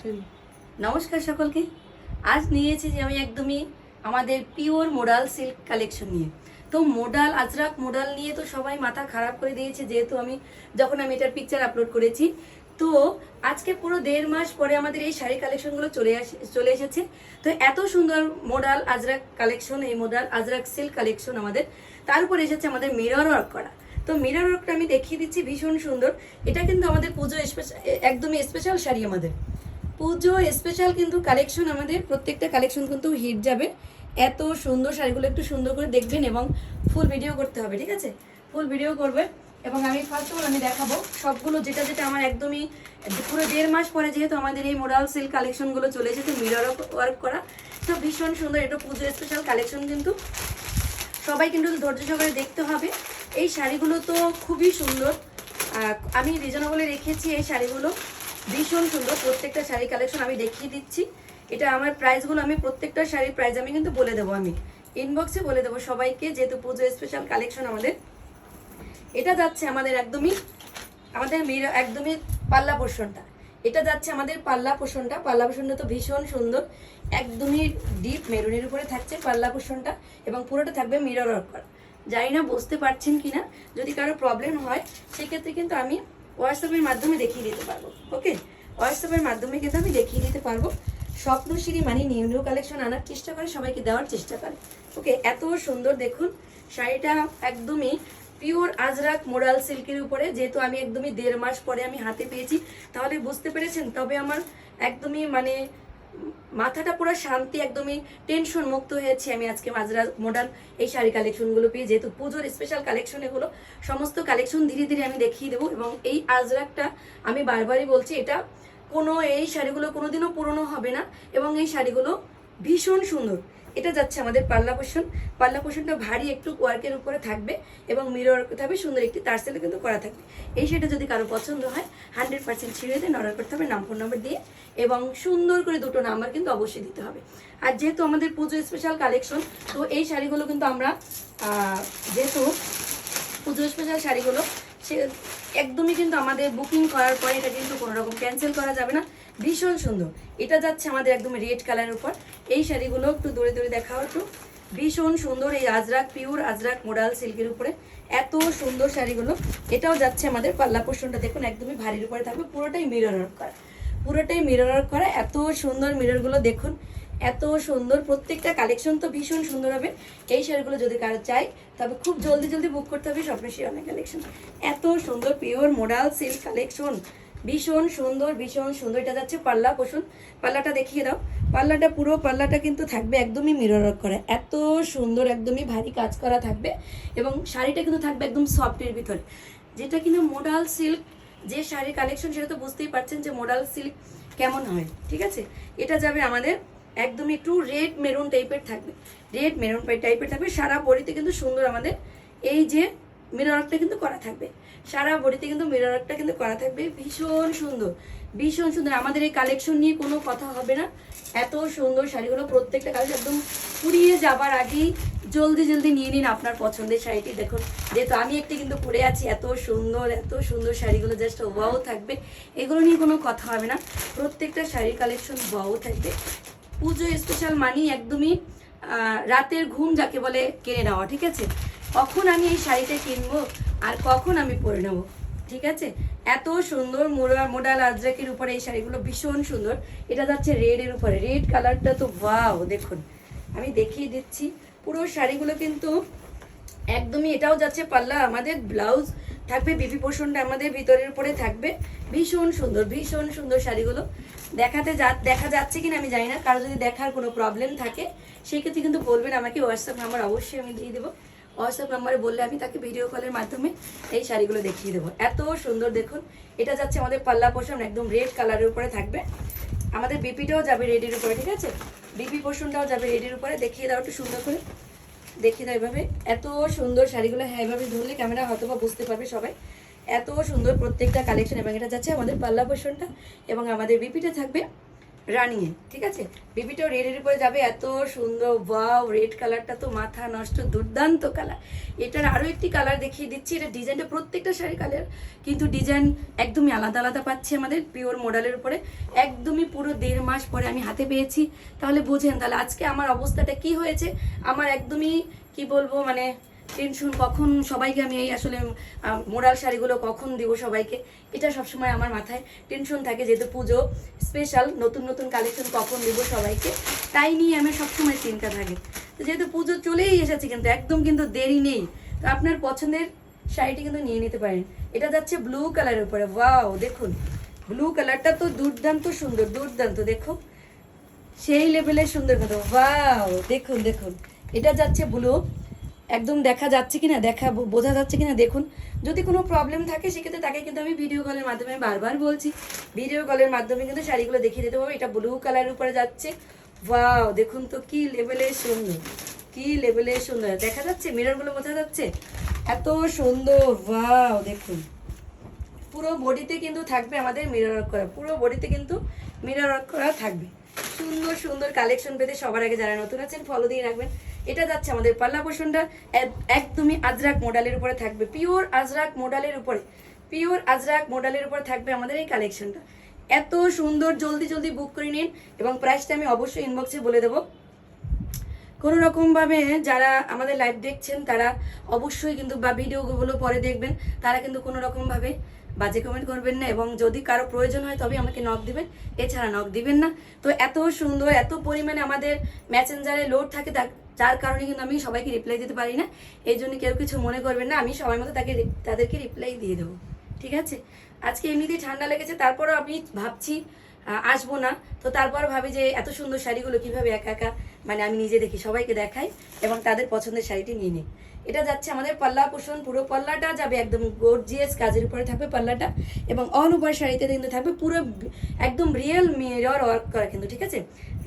হুম। নমস্কার সকলকে। আজ নিয়েছি যে আমি একদমই আমাদের পিওর মোডাল সিল্ক কালেকশন নিয়ে। তো মোডাল আজরাক মোডাল নিয়ে তো সবাই মাথা খারাপ করে দিয়েছে, যেহেতু যখন আমি এটার পিকচার আপলোড করেছি। তো আজকে পুরো 1.5 মাস পরে আমাদের এই শাড়ি কালেকশনগুলো চলে এসেছে। তো এত সুন্দর মোডাল আজরাক কালেকশন, এই মোডাল আজরাক সিল্ক কালেকশন আমাদের, তার উপর এসেছে আমাদের মিরর ওয়ার্ক করা। তো মিরর ওয়ার্কটা আমি দেখিয়ে দিচ্ছি, ভীষণ সুন্দর। এটা কিন্তু আমাদের পুজো একদমই স্পেশাল শাড়ি, আমাদের পুজো স্পেশাল কিন্তু কালেকশন। আমাদের প্রত্যেকটা কালেকশন কিন্তু হিট যাবে। এত সুন্দর শাড়িগুলো একটু সুন্দর করে দেখবেন এবং ফুল ভিডিও করতে হবে, ঠিক আছে? ফুল ভিডিও করবে এবং আমি ফার্স্ট অফ অল আমি দেখাবো সবগুলো, যেটা যেটা আমার একদমই পুরো 1.5 মাস পরে যেহেতু আমাদের এই মোডাল সিল্ক কালেকশনগুলো চলে এসেছে মিরর ওয়ার্ক করা। তো ভীষণ সুন্দর, এটা পুজো স্পেশাল কালেকশন কিন্তু সবাই কিন্তু ধৈর্য সহকারে দেখতে হবে। এই শাড়িগুলো তো খুবই সুন্দর, আমি রিজনেবলে রেখেছি এই শাড়িগুলো, ভীষণ সুন্দর। প্রত্যেকটা শাড়ি কালেকশন আমি দেখিয়ে দিচ্ছি। এটা আমার প্রাইসগুলো আমি প্রত্যেকটা শাড়ির প্রাইস আমি কিন্তু বলে দেবো, আমি ইনবক্সে বলে দেবো সবাইকে, যেহেতু পুজো স্পেশাল কালেকশন আমাদের। এটা যাচ্ছে আমাদের একদমই একদমই পাল্লা পোর্শনটা, এটা যাচ্ছে আমাদের পাল্লা পোর্শনটা তো ভীষণ সুন্দর, একদমই ডিপ মেরুনের উপরে থাকছে পাল্লা পোর্শনটা এবং পুরোটা থাকবে মিরর ওয়ার্ক করা। জানি না বুঝতে পারছেন কিনা, যদি কারো প্রবলেম হয় সেক্ষেত্রে কিন্তু আমি হোয়াটসঅ্যাপের মাধ্যমে দেখিয়ে দিতে পারবো। ওকে, হোয়াটসঅ্যাপের মাধ্যমে কিন্তু আমি দেখিয়ে দিতে পারবো। স্বপ্নশ্রী মানে নিউ নিউ কালেকশন আনার চেষ্টা করে, সবাইকে দেওয়ার চেষ্টা করে। ওকে, এত সুন্দর দেখুন শাড়িটা, একদমই পিওর আজরাক মোডাল সিল্কের উপরে, যেহেতু আমি একদমই 1.5 মাস পরে আমি হাতে পেয়েছি, তাহলে বুঝতে পেরেছেন। তবে আমার একদমই মাথাটা পুরো শান্তি, একদমই টেনশন মুক্ত হয়েছে আমি আজকে আজরাক মোডাল এই শাড়ি কালেকশনগুলো পেয়ে, যেহেতু পুজোর স্পেশাল কালেকশন এগুলো। সমস্ত কালেকশন ধীরে ধীরে আমি দেখিয়ে দেবো এবং এই আজরাকটা আমি বারবারই বলছি, এই শাড়িগুলো কোনোদিনও পুরনো হবে না এবং এই শাড়িগুলো ভীষণ সুন্দর। এটা যাচ্ছে আমাদের পাল্লা পোর্শনটা ভারী একটু ওয়ার্কের উপরে থাকবে এবং মিরর থাকবে, সুন্দর একটি টার্সেলে কিন্তু করা থাকবে। এই শাড়িটা যদি কারো পছন্দ হয় 100% ছিঁড়ে দিয়ে অর্ডার করতে হবে, নাম ফোন নাম্বার দিয়ে, এবং সুন্দর করে 2টো নাম্বার কিন্তু অবশ্যই দিতে হবে। আর যেহেতু আমাদের পুজো স্পেশাল কালেকশন, তো এই শাড়িগুলো কিন্তু আমরা যেহেতু পুজো স্পেশাল শাড়িগুলো সে একদমই কিন্তু আমাদের বুকিং করার পরে এটা কিন্তু কোনো রকম ক্যান্সেল করা যাবে না। ভীষণ সুন্দর, এটা যাচ্ছে আমাদের একদম রেড কালারের উপর। এই শাড়িগুলো একটু দূরে দূরে দেখাও একটু, ভীষণ সুন্দর। এই আজরাক পিওর আজরাক মোডাল সিল্কের উপরে এত সুন্দর শাড়িগুলো। এটাও যাচ্ছে আমাদের পাল্লা পোর্শনটা, দেখুন একদমই ভারীর উপরে থাকবে, পুরোটাই মিরর ওয়ার্ক করা, এত সুন্দর মিররগুলো দেখুন, এত সুন্দর। প্রত্যেকটা কালেকশন তো ভীষণ সুন্দর হবে। এই শাড়িগুলো যদি কারো চাই তবে খুব জলদি জলদি বুক করতে হবে স্বপ্নশ্রী অনেক কালেকশন। এত সুন্দর পিওর মোডাল সিল্ক কালেকশন, ভীষণ সুন্দর ভীষণ সুন্দর। এটা যাচ্ছে পাল্লা পোর্শন, পাল্লাটা দেখিয়ে দাও। পুরো পাল্লাটা কিন্তু থাকবে একদমই মিরর ওয়ার্ক করা, এত সুন্দর, একদমই ভারী কাজ করা থাকবে এবং শাড়িটা কিন্তু থাকবে একদম সফটের ভিতরে, যেটা কিন্তু মোডাল সিল্ক যে শাড়ির কালেকশন, সেটা তো বুঝতেই পারছেন যে মোডাল সিল্ক কেমন হয়, ঠিক আছে? এটা যাবে আমাদের একদমই একটু রেড মেরুন টাইপের থাকবে, সারা বডিতে কিন্তু সুন্দর আমাদের এই যে মিরর ওয়ার্কটা কিন্তু করা থাকবে, সারা বডিতে কিন্তু মিরর ওয়ার্কটা কিন্তু করা থাকবে। ভীষণ সুন্দর ভীষণ সুন্দর, আমাদের এই কালেকশন নিয়ে কোনো কথা হবে না। এত সুন্দর শাড়িগুলো, প্রত্যেকটা কালেকশন একদম পুড়িয়ে যাবার আগেই জলদি জলদি নিয়ে নিন আপনার পছন্দের শাড়িটি। দেখুন, যেহেতু আমি একটি কিন্তু পরে আছি, এত সুন্দর শাড়িগুলো জাস্ট ওয়াও থাকবে, এগুলো নিয়ে কোনো কথা হবে না। প্রত্যেকটা শাড়ির কালেকশন ওয়াও থাকবে। পুজো স্পেশাল মানি একদমই রাতের ঘুম যাকে বলে কিনে নেওয়া, ঠিক আছে? কখন আমি এই শাড়িটা কিনবো আর কখন আমি পরে নেবো, ঠিক আছে? এত সুন্দর মোডাল আজরাকের উপরে এই শাড়িগুলো ভীষণ সুন্দর। এটা যাচ্ছে রেডের উপরে, রেড কালারটা তো ওয়াও, দেখুন আমি দেখিয়ে দিচ্ছি পুরো শাড়িগুলো কিন্তু একদমই। এটাও যাচ্ছে পাল্লা, আমাদের ব্লাউজ থাকবে, বিপি পোর্শনটা আমাদের ভিতরের উপরে থাকবে। ভীষণ সুন্দর শাড়িগুলো দেখা যাচ্ছে কিনা আমি জানি না, কারো যদি দেখার কোনো প্রবলেম থাকে সেক্ষেত্রে কিন্তু বলবেন আমাকে, হোয়াটসঅ্যাপ নাম্বার অবশ্যই আমি দিয়ে দেবো। হোয়াটসঅ্যাপ নাম্বারে বললে আমি তাকে ভিডিও কলের মাধ্যমে এই শাড়িগুলো দেখিয়ে দেবো। এত সুন্দর দেখুন, এটা যাচ্ছে আমাদের পাল্লা পোর্শন, একদম রেড কালারের উপরে থাকবে। আমাদের বিপিটাও যাবে রেডের উপরে, ঠিক আছে? বিপি পোর্শনটাও যাবে রেডের উপরে। দেখিয়ে দাও একটু সুন্দর করে, দেখিয়ে দাও এভাবে। এত সুন্দর শাড়িগুলো, হ্যাঁ এভাবে ধরলে ক্যামেরা হয়তো বা বুঝতে পারবে সবাই। এত সুন্দর প্রত্যেকটা কালেকশন, এবং এটা যাচ্ছে আমাদের পাল্লা পোর্শনটা এবং আমাদের বিপিটা থাকবে রানিয়ে, ঠিক আছে। বেবিটাও রেডের উপরে যাবে, এত সুন্দর, ওয়াও রেড কালারটা তো মাথা নষ্ট, দুর্দান্ত কালার। এটার আরও একটি কালার দেখিয়ে দিচ্ছি। এটা ডিজাইনটা প্রত্যেকটা শাড়ি কালার কিন্তু ডিজাইন একদমই আলাদা আলাদা পাচ্ছি আমাদের পিওর মডেলের উপরে। একদমই পুরো 1.5 মাস পরে আমি হাতে পেয়েছি, তাহলে বোঝেন তাহলে আজকে আমার অবস্থাটা কি হয়েছে। আমার একদমই কি বলবো, মানে টেনশন, কখন সবাইকে আমি এই আসলে মোডাল শাড়িগুলো কখন দিব সবাইকে, এটা সবসময় আমার মাথায় টেনশন থাকে, যেহেতু পুজো স্পেশাল, নতুন নতুন কালেকশন কখন দিব সবাইকে, তাই নিয়ে আমার সবসময় চিন্তা থাকে। তো যেহেতু পুজো চলেই এসেছে, কিন্তু একদম কিন্তু দেরি নেই, তো আপনার পছন্দের শাড়িটি কিন্তু নিয়ে নিতে পারেন। এটা যাচ্ছে ব্লু কালারের উপরে, ওয়াও দেখুন ব্লু কালারটা তো দুর্দান্ত সুন্দর, দুর্দান্ত, দেখো সেই লেভেলের সুন্দর কিন্তু, ওয়াও দেখুন দেখুন। এটা যাচ্ছে ব্লু, একদম দেখা যাচ্ছে কিনা, বোঝা যাচ্ছে কিনা দেখুন। যদি কোনো প্রবলেম থাকে সেক্ষেত্রে তাকে কিন্তু আমি ভিডিও কলের মাধ্যমে, বারবার বলছি, ভিডিও কলের মাধ্যমে কিন্তু শাড়িগুলো দেখিয়ে দিতে পারবো। এটা ব্লু কালারের উপরে যাচ্ছে, ওয়াও দেখুন তো কি লেভেলের সুন্দর, কি লেভেলের সুন্দর, দেখা যাচ্ছে মিররগুলো বোঝা যাচ্ছে, এত সুন্দর, ওয়াও দেখুন। পুরো বডিতে কিন্তু থাকবে আমাদের মিরর ওয়ার্ক করা, পুরো বডিতে কিন্তু মিরর ওয়ার্ক করা থাকবে। সুন্দর সুন্দর কালেকশন পেতে সবার আগে যারা নতুন আছেন ফলো দিয়ে রাখবেন। এটা যাচ্ছে আমাদের পাল্লা পোষণটা একদমই আজরাক মডেলের উপরে থাকবে, পিওর আজরাক মডেলের উপরে, পিওর আজরাক মডেলের উপরে থাকবে আমাদের এই কালেকশনটা। এত সুন্দর, জলদি জলদি বুক করে নিন, এবং প্রাইসটা আমি অবশ্যই ইনবক্সে বলে দেবো। কোনো রকমভাবে যারা আমাদের লাইভ দেখছেন তারা অবশ্যই কিন্তু, বা ভিডিওগুলো পরে দেখবেন, তারা কিন্তু কোনো রকমভাবে বাজে কমেন্ট করবেন না, এবং যদি কারো প্রয়োজন হয় তবে আমাকে নক দিবেন, এছাড়া নক দিবেন না। তো এত সুন্দর, এত পরিমাণে আমাদের মেসেঞ্জারে লোড থাকে, যার কারণে কিন্তু আমি সবাইকে রিপ্লাই দিতে পারি না। এই জন্য কেউ কিছু মনে করবেন না, আমি সময় মতো তাদেরকে রিপ্লাই দিয়ে দেবো, ঠিক আছে। আজকে এমনিতেই ঠান্ডা লেগেছে, তারপরও আমি ভাবছি আসবো না, তো তারপর ভাবি যে এত সুন্দর শাড়িগুলো কিভাবে একা একা, মানে আমি নিজে দেখি, সবাইকে দেখাই এবং তাদের পছন্দের শাড়িটি নিয়ে নিই। এটা যাচ্ছে আমাদের পাল্লা পোষণ, পুরো পাল্লাটা যাবে একদম গর্জিয়াস কাজের উপরে থাকবে পাল্লাটা, এবং অল ওভার শাড়িতে কিন্তু থাকবে পুরো একদম রিয়েল মিরর ওয়ার্ক করা কিন্তু, ঠিক আছে,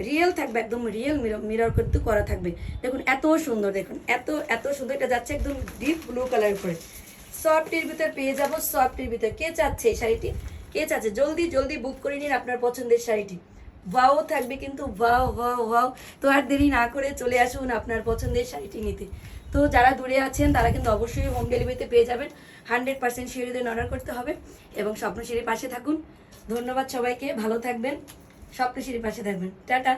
রিয়েল থাকবে, একদম রিয়েল মিরর কিন্তু করা থাকবে। দেখুন এত সুন্দর, দেখুন এত এত সুন্দর। এটা যাচ্ছে একদম ডিপ ব্লু কালার উপরে, সফটের ভিতর পেয়ে যাবো, সফটের ভিতর। কে চাচ্ছে এই শাড়িটি, কে চাচ্ছে, জলদি জলদি বুক করে নিন আপনার পছন্দের শাড়িটি। ওয়াও থাকবে কিন্তু, ওয়াও ওয়াও ওয়াও। তো আর দেরি না করে চলে আসুন আপনার পছন্দের শাড়িটি নিতে। তো যারা দূরে আছেন তারা কিন্তু অবশ্যই হোম ডেলিভারিতে পেয়ে যাবেন, 100% শিওরিদের অর্ডার করতে হবে, এবং স্বপ্নশিরির পাশে থাকুন। ধন্যবাদ সবাইকে, ভালো থাকবেন, স্বপ্নশিরির পাশে থাকবেন, টাটা।